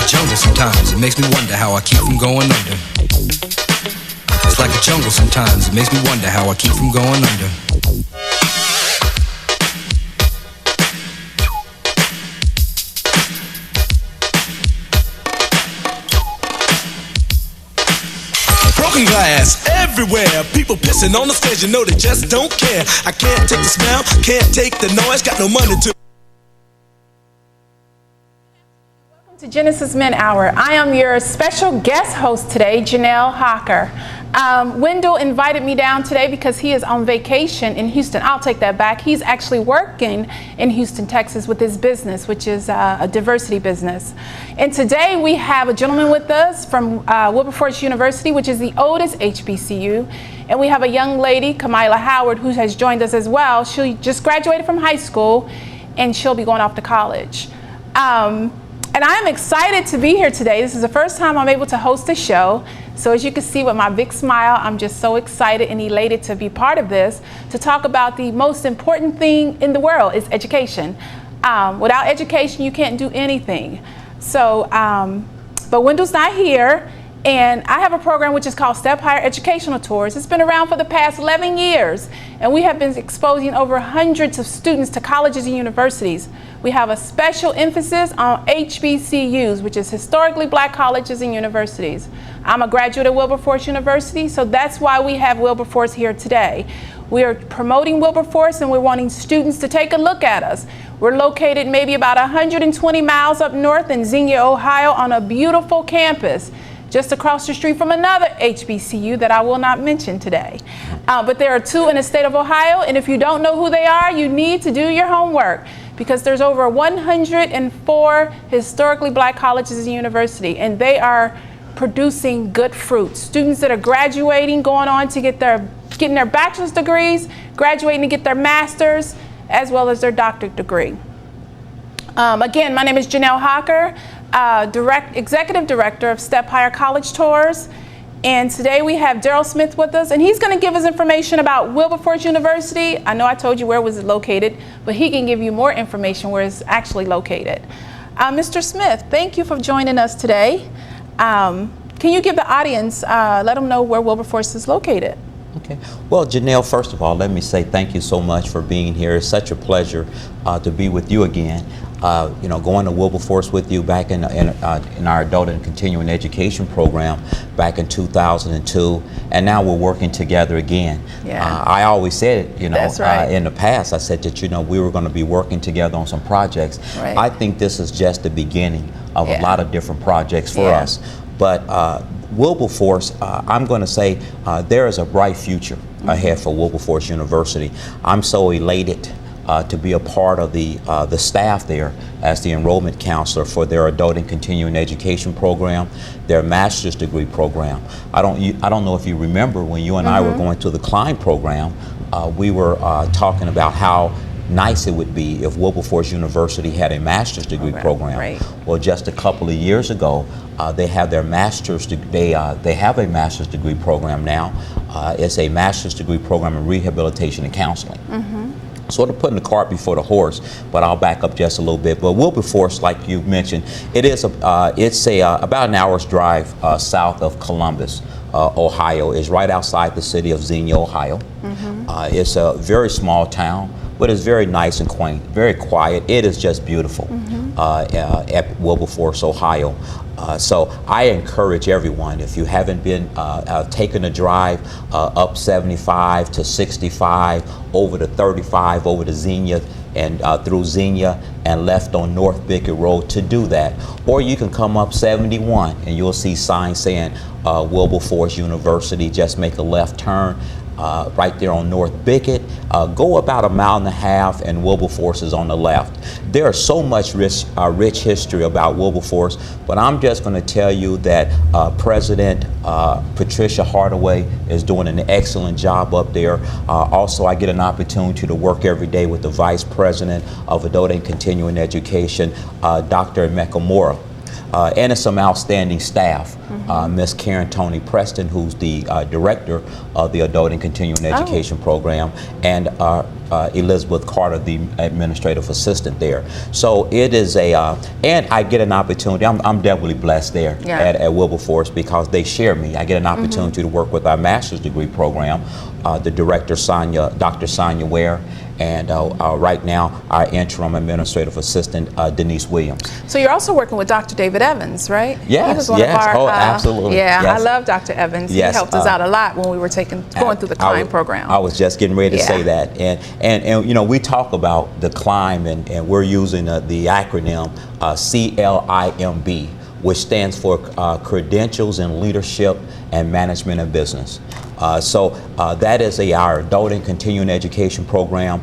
a jungle sometimes, it makes me wonder how I keep from going under. It's like a jungle sometimes, it makes me wonder how I keep from going under. Broken glass everywhere, people pissing on the stage, you know they just don't care. I can't take the smell, can't take the noise, got no money to. To Genesis Men Hour. I am your special guest host today, Janelle Hocker. Wendell invited me down today because he is on vacation in Houston. I'll take that back. He's actually working in Houston, Texas with his business, which is a diversity business. And today we have a gentleman with us from Wilberforce University, which is the oldest HBCU. And we have a young lady, Kamila Howard, who has joined us as well. She just graduated from high school and she'll be going off to college. And I am excited to be here today. This is the first time I'm able to host a show. So as you can see with my big smile, I'm just so excited and elated to be part of this, to talk about the most important thing in the world is education. Without education, you can't do anything. So, but Wendell's not here. And I have a program which is called Step Higher Educational Tours. It's been around for the past 11 years, and we have been exposing over hundreds of students to colleges and universities. We have a special emphasis on HBCUs, which is historically black colleges and universities. I'm a graduate of Wilberforce University, so that's why we have Wilberforce here today. We are promoting Wilberforce, and we're wanting students to take a look at us. We're located maybe about 120 miles up north in Xenia, Ohio, on a beautiful campus, just across the street from another HBCU that I will not mention today. But there are two in the state of Ohio, and if you don't know who they are, you need to do your homework, because there's over 104 historically black colleges and universities, and they are producing good fruit. Students that are graduating, going on to getting their bachelor's degrees, graduating to get their master's, as well as their doctorate degree. Again, my name is Janelle Hocker, Executive Director of Step Higher College Tours. And today we have Darrell Smith with us, and he's going to give us information about Wilberforce University. I know I told you where it was located, but he can give you more information where it's actually located. Mr. Smith, thank you for joining us today. Can you give the audience, let them know where Wilberforce is located? Okay. Well, Janelle, first of all, let me say thank you so much for being here. It's such a pleasure to be with you again. You know, going to Wilberforce with you back in our adult and continuing education program back in 2002, and now we're working together again. Yeah. I always said, you know, That's right. in the past, I said that, you know, we were going to be working together on some projects. Right. I think this is just the beginning of a lot of different projects for us. But Wilberforce, I'm going to say there is a bright future ahead for Wilberforce University. I'm so elated to be a part of the staff there as the enrollment counselor for their adult and continuing education program, their master's degree program. I don't know if you remember when you and I were going to the CLIMB program, we were talking about how nice it would be if Wilberforce University had a master's degree program. Right. Well, just a couple of years ago, they have their master's. They have a master's degree program now. It's a master's degree program in rehabilitation and counseling. Sort of putting the cart before the horse, but I'll back up just a little bit. But Wilberforce, like you mentioned, it's about an hour's drive south of Columbus, Ohio. It's right outside the city of Xenia, Ohio. It's a very small town, but it's very nice and quaint, very quiet. It is just beautiful at Wilberforce, Ohio. So I encourage everyone, if you haven't been taking a drive up 75 to 65, over to 35, over to Xenia, and through Xenia and left on North Bickett Road, to do that. Or you can come up 71 and you'll see signs saying Wilberforce University. Just make a left turn right there on North Bickett. Go about 1.5 miles and Wilberforce is on the left. There's so much rich history about Wilberforce, but I'm just going to tell you that President Patricia Hardaway is doing an excellent job up there. Also, I get an opportunity to work every day with the Vice President of Adult and Continuing Education, Dr. Mekamura. and it's some outstanding staff. Miss Karen Tony Preston, who's the director of the Adult and Continuing Education program, and Elizabeth Carter, the administrative assistant there. So it is and I get an opportunity. I'm definitely blessed there at Wilberforce because they share me. I get an opportunity to work with our master's degree program, the director Dr. Sonia Ware, and right now our interim administrative assistant Denise Williams. So you're also working with Dr. David Evans, right? Yes, he was one of our, absolutely. Yeah, yes. I love Dr. Evans. Yes, he helped us out a lot when we were going through the CLIMB program. I was just getting ready to say that, and you know, we talk about the CLIMB, and we're using the acronym CLIMB, which stands for Credentials in Leadership and Management and Business. So that is our adult and continuing education program.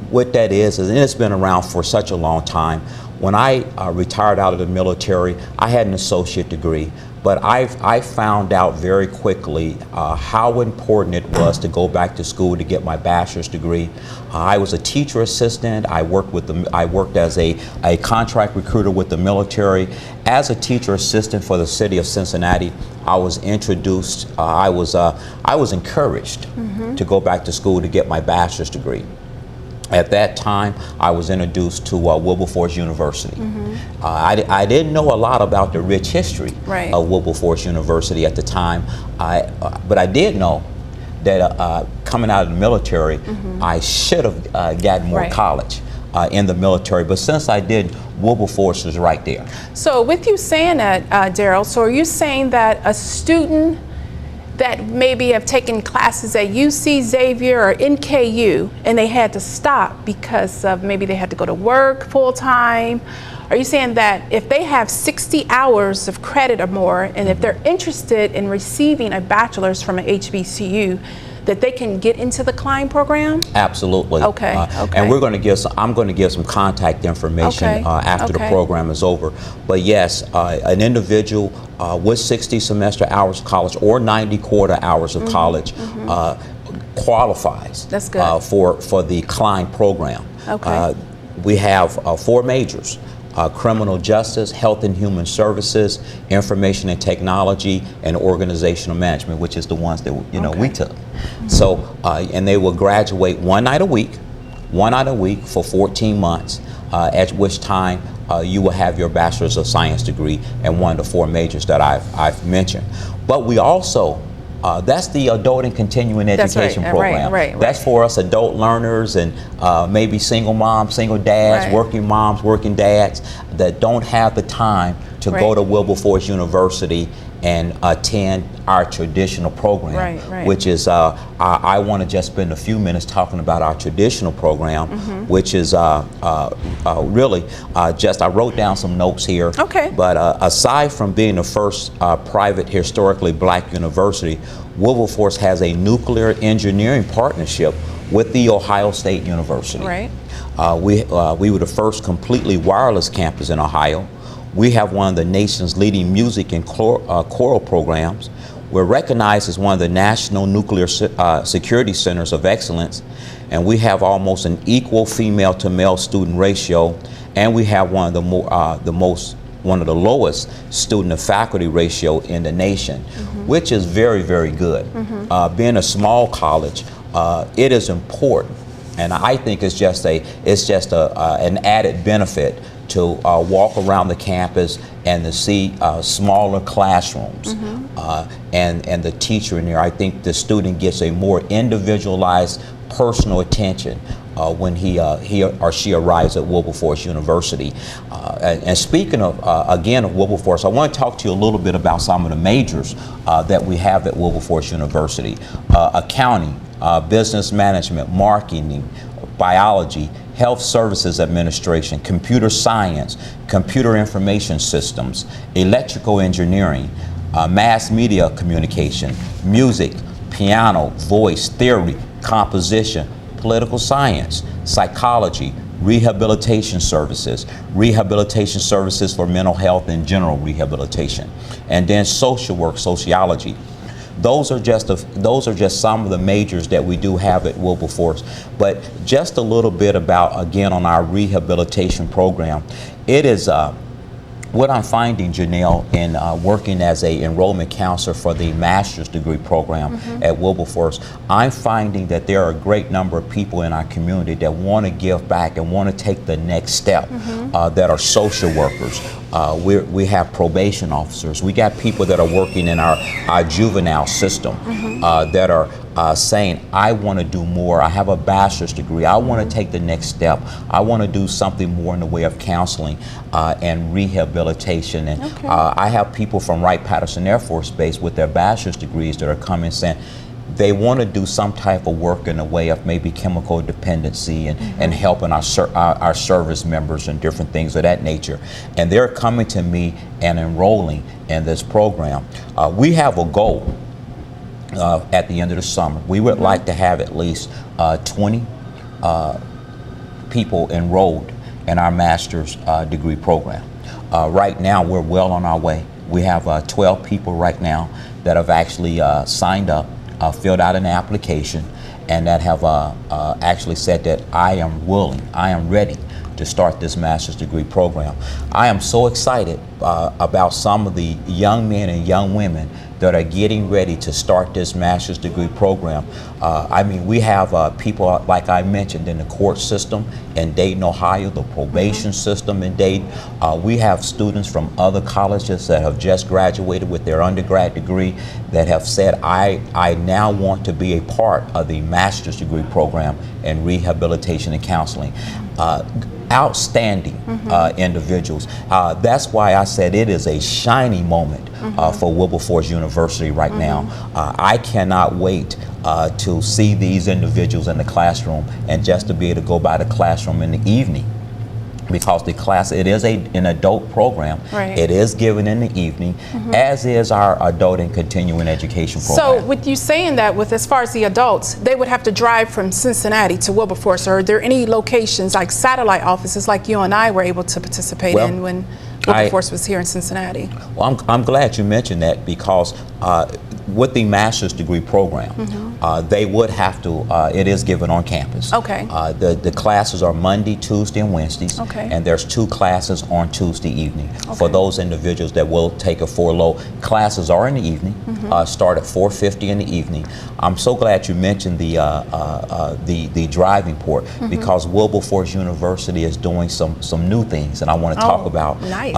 What that is, and it's been around for such a long time. When I retired out of the military, I had an associate degree, but I found out very quickly how important it was to go back to school to get my bachelor's degree. I was a teacher assistant. I worked as a contract recruiter with the military. As a teacher assistant for the city of Cincinnati, I was introduced. I was encouraged to go back to school to get my bachelor's degree. At that time, I was introduced to Wilberforce University. I didn't know a lot about the rich history of Wilberforce University at the time, but I did know that coming out of the military, I should have gotten more college in the military, but since I did, Wilberforce was right there. So with you saying that, Darrell, so are you saying that a student that maybe have taken classes at UC, Xavier, or NKU, and they had to stop because of maybe they had to go to work full time? Are you saying that if they have 60 hours of credit or more, and if they're interested in receiving a bachelor's from an HBCU, that they can get into the CLIMB program? Absolutely. Okay. And we're going to I'm going to give some contact information after the program is over. But yes, an individual with 60 semester hours of college or 90 quarter hours of college qualifies. That's good. For the CLIMB program. Okay. We have 4 majors. Criminal justice, health and human services, information and technology, and organizational management, which is the ones that we took. So, and they will graduate one night a week for 14 months, at which time you will have your Bachelor's of Science degree in one of the 4 majors that I've mentioned. But we also that's the adult and continuing education program. That's for us adult learners and maybe single moms, single dads, working moms, working dads that don't have the time to go to Wilberforce University and attend our traditional program, which is, I want to just spend a few minutes talking about our traditional program, which is really just, I wrote down some notes here, but aside from being the first private historically black university, Wilberforce has a nuclear engineering partnership with the Ohio State University. We were the first completely wireless campus in Ohio. We have one of the nation's leading music and choral programs. We're recognized as one of the national nuclear security centers of excellence, and we have almost an equal female to male student ratio, and we have one of the lowest student to faculty ratio in the nation, which is very, very good. Being a small college, it is important, and I think it's just an added benefit to walk around the campus and to see smaller classrooms and the teacher in there. I think the student gets a more individualized personal attention when he or she arrives at Wilberforce University. And speaking of, again, of Wilberforce, I want to talk to you a little bit about some of the majors that we have at Wilberforce University. Accounting, business management, marketing, biology, health services administration, computer science, computer information systems, electrical engineering, mass media communication, music, piano, voice, theory, composition, political science, psychology, rehabilitation services for mental health and general rehabilitation, and then social work, sociology. Those are just some of the majors that we do have at Wilberforce. But just a little bit about, again, on our rehabilitation program. It is what I'm finding, Janelle, in working as a enrollment counselor for the master's degree program at Wilberforce, I'm finding that there are a great number of people in our community that want to give back and want to take the next step, that are social workers. We have probation officers. We got people that are working in our juvenile system that are saying, I want to do more. I have a bachelor's degree. I want to take the next step. I want to do something more in the way of counseling and rehabilitation. And I have people from Wright-Patterson Air Force Base with their bachelor's degrees that are coming saying they want to do some type of work in the way of maybe chemical dependency and helping our service members and different things of that nature. And they're coming to me and enrolling in this program. We have a goal at the end of the summer. We would like to have at least 20 people enrolled in our master's degree program. Right now, we're well on our way. We have 12 people right now that have actually signed up, filled out an application, and that have actually said that I am willing, I am ready to start this master's degree program. I am so excited about some of the young men and young women that are getting ready to start this master's degree program. I mean, we have people, like I mentioned, in the court system in Dayton, Ohio, the probation system in Dayton. We have students from other colleges that have just graduated with their undergrad degree that have said, I now want to be a part of the master's degree program in rehabilitation and counseling. Outstanding individuals. That's why I said it is a shining moment for Wilberforce University right now. I cannot wait to see these individuals in the classroom and just to be able to go by the classroom in the evening, because the class, it is an adult program. Right. It is given in the evening, as is our adult and continuing education program. So with you saying that, with as far as the adults, they would have to drive from Cincinnati to Wilberforce. Or are there any locations like satellite offices like you and I were able to participate in when Wilberforce was here in Cincinnati? Well, I'm glad you mentioned that, because with the master's degree program, they would have to, it is given on campus. Okay. The classes are Monday, Tuesday, and Wednesdays. Okay. And there's 2 classes on Tuesday evening for those individuals that will take a 4-low. Classes are in the evening, start at 4:50 in the evening. I'm so glad you mentioned the driving port, because Wilberforce University is doing some new things, and I want to talk about. Nice.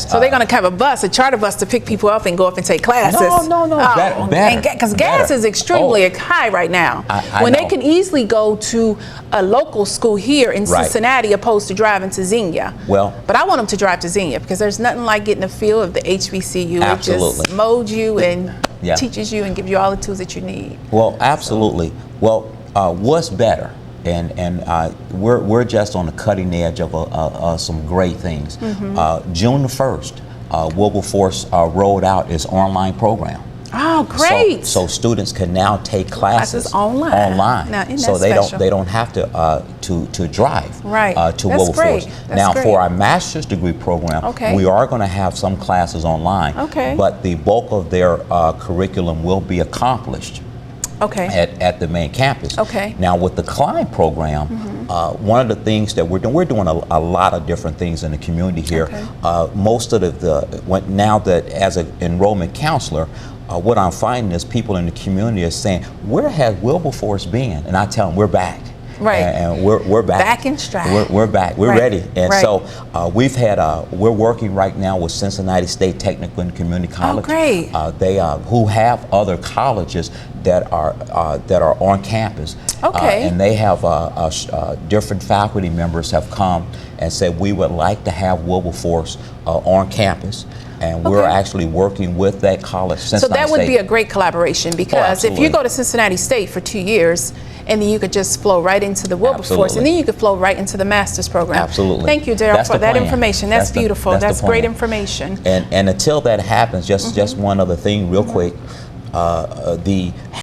So they're going to have a charter bus to pick people up and go up and take classes. No. Because gas is extremely high right now. When they can easily go to a local school here in Cincinnati opposed to driving to Xenia. Well, but I want them to drive to Xenia, because there's nothing like getting a feel of the HBCU. Absolutely. It just molds you and teaches you and gives you all the tools that you need. Well, absolutely. Well, what's better? And we're just on the cutting edge of some great things. June the 1st, Wilberforce rolled out its online program. Oh, great! So students can now take classes online. Now, isn't so that they don't have to drive to That's Wilberforce. great. Now, for our master's degree program, we are going to have some classes online. But the bulk of their curriculum will be accomplished at the main campus. Now, with the CLIMB program, one of the things that we're doing a lot of different things in the community here. Most of now that as an enrollment counselor, what I'm finding is people in the community are saying, where has Wilberforce been? And I tell them, we're back. And we're back. Back in stride. We're back. We're ready. And so we've had, we're working right now with Cincinnati State Technical and Community College. They who have other colleges that are on campus. And they have different faculty members have come and said, we would like to have Wilberforce on campus. And we're actually working with that college, Cincinnati So that would State. be a great collaboration, because if you go to Cincinnati State for 2 years, and then you could just flow right into the Wilberforce, and then you could flow right into the master's program. Thank you, Darrell, for that information. That's beautiful. That's great information. And until that happens, just one other thing real quick, the